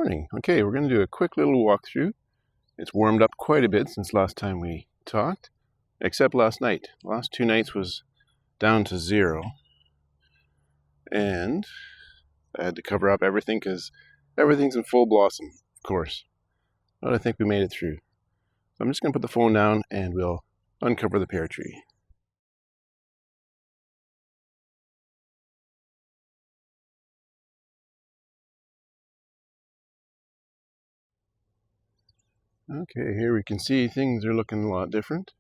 morning. Okay, we're going to do a quick little walkthrough. It's warmed up quite a bit since last time we talked, except last night. The last 2 nights was down to 0. And I had to cover up everything because everything's in full blossom, of course. But I think we made it through. So I'm just going to put the phone down and we'll uncover the pear tree. Okay, here we can see things are looking a lot different.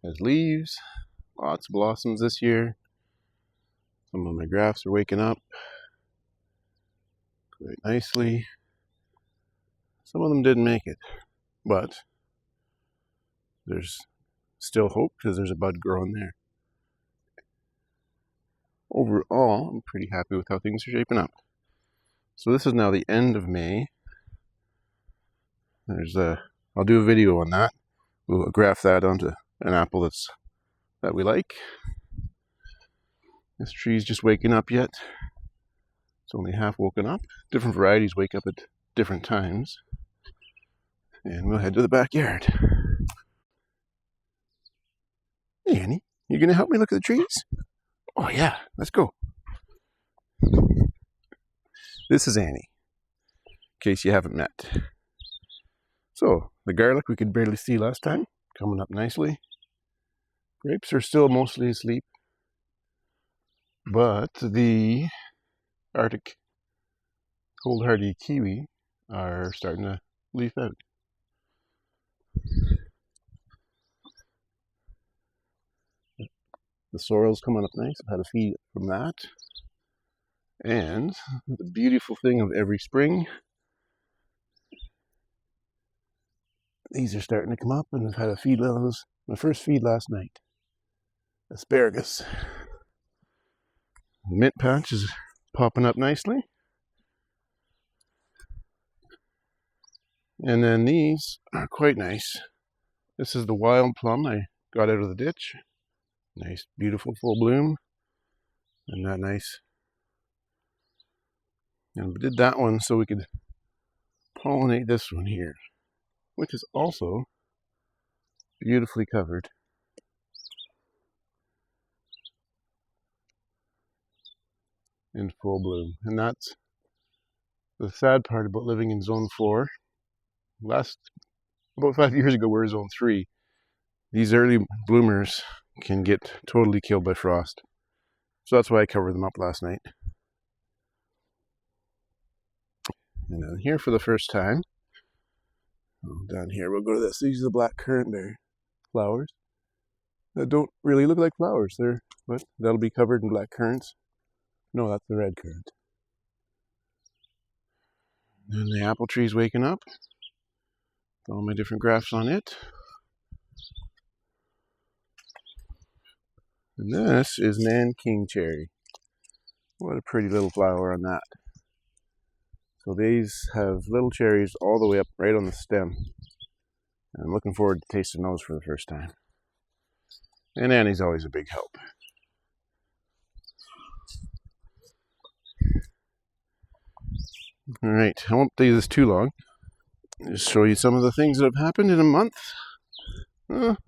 There's leaves, lots of blossoms this year. Some of my grafts are waking up quite nicely. Some of them didn't make it, but there's still hope because there's a bud growing there. Overall, I'm pretty happy with how things are shaping up. So this is now the end of May. I'll do a video on that. We'll graft that onto an apple that we like. This tree's just waking up yet. It's only half woken up. Different varieties wake up at different times. And we'll head to the backyard. Hey Annie, you gonna help me look at the trees? Oh yeah, let's go. This is Annie, in case you haven't met. So, the garlic we could barely see last time, coming up nicely. Grapes are still mostly asleep, but the Arctic cold hardy kiwi are starting to leaf out. The sorrel's coming up nice. I've had a feed from that. And the beautiful thing of every spring, these are starting to come up, and I've had a feed of those. My first feed last night. Asparagus. The mint patch is popping up nicely. And then these are quite nice. This is the wild plum I got out of the ditch. Nice, beautiful full bloom. And that nice. And we did that one so we could pollinate this one here, which is also beautifully covered. In full bloom. And that's the sad part about living in zone 4. About 5 years ago we were zone 3. These early bloomers can get totally killed by frost. So that's why I covered them up last night. And then here for the first time, down here we'll go to this. These are the black currant berry flowers that don't really look like flowers. But that'll be covered in black currants. No, that's the red currant. And the apple tree's waking up. All my different grafts on it. And this is Nanking cherry. What a pretty little flower on that. So these have little cherries all the way up right on the stem. And I'm looking forward to tasting those for the first time. And Annie's always a big help. Alright, I won't do this too long. Just show you some of the things that have happened in a month.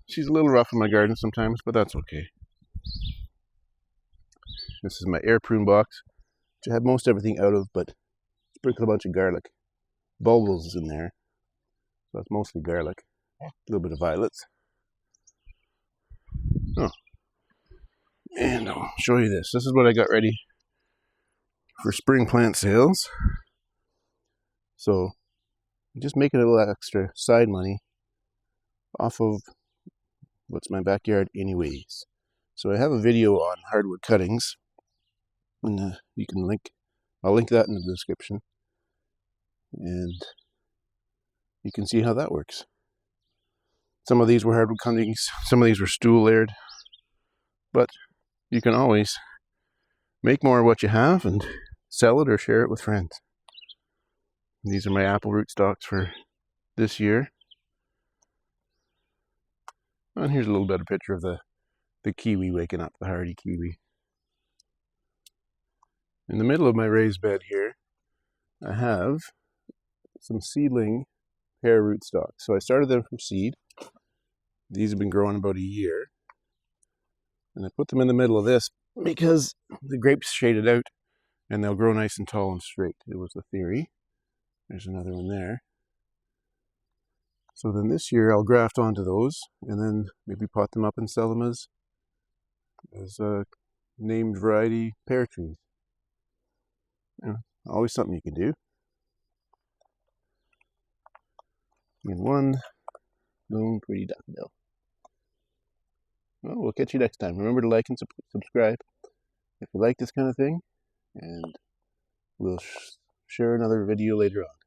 She's a little rough in my garden sometimes, but that's okay. This is my air prune box, which I had most everything out of, but sprinkled a bunch of garlic. Bulbils is in there, so that's mostly garlic. A little bit of violets. Oh, and I'll show you this. This is what I got ready for spring plant sales. So, just making a little extra side money off of what's my backyard anyways. So I have a video on hardwood cuttings, and you can I'll link that in the description, and you can see how that works. Some of these were hardwood cuttings, some of these were stool layered, but you can always make more of what you have and sell it or share it with friends. And these are my apple rootstocks for this year. And here's a little better picture of the kiwi waking up, the hardy kiwi. In the middle of my raised bed here, I have some seedling pear rootstock. So I started them from seed. These have been growing about a year. And I put them in the middle of this because the grapes shaded out and they'll grow nice and tall and straight. It was the theory. There's another one there. So then this year I'll graft onto those and then maybe pot them up and sell them as named variety pear trees. You know, always something you can do. And one lone pretty daffodil. Well, we'll catch you next time. Remember to like and subscribe if you like this kind of thing, and we'll share another video later on.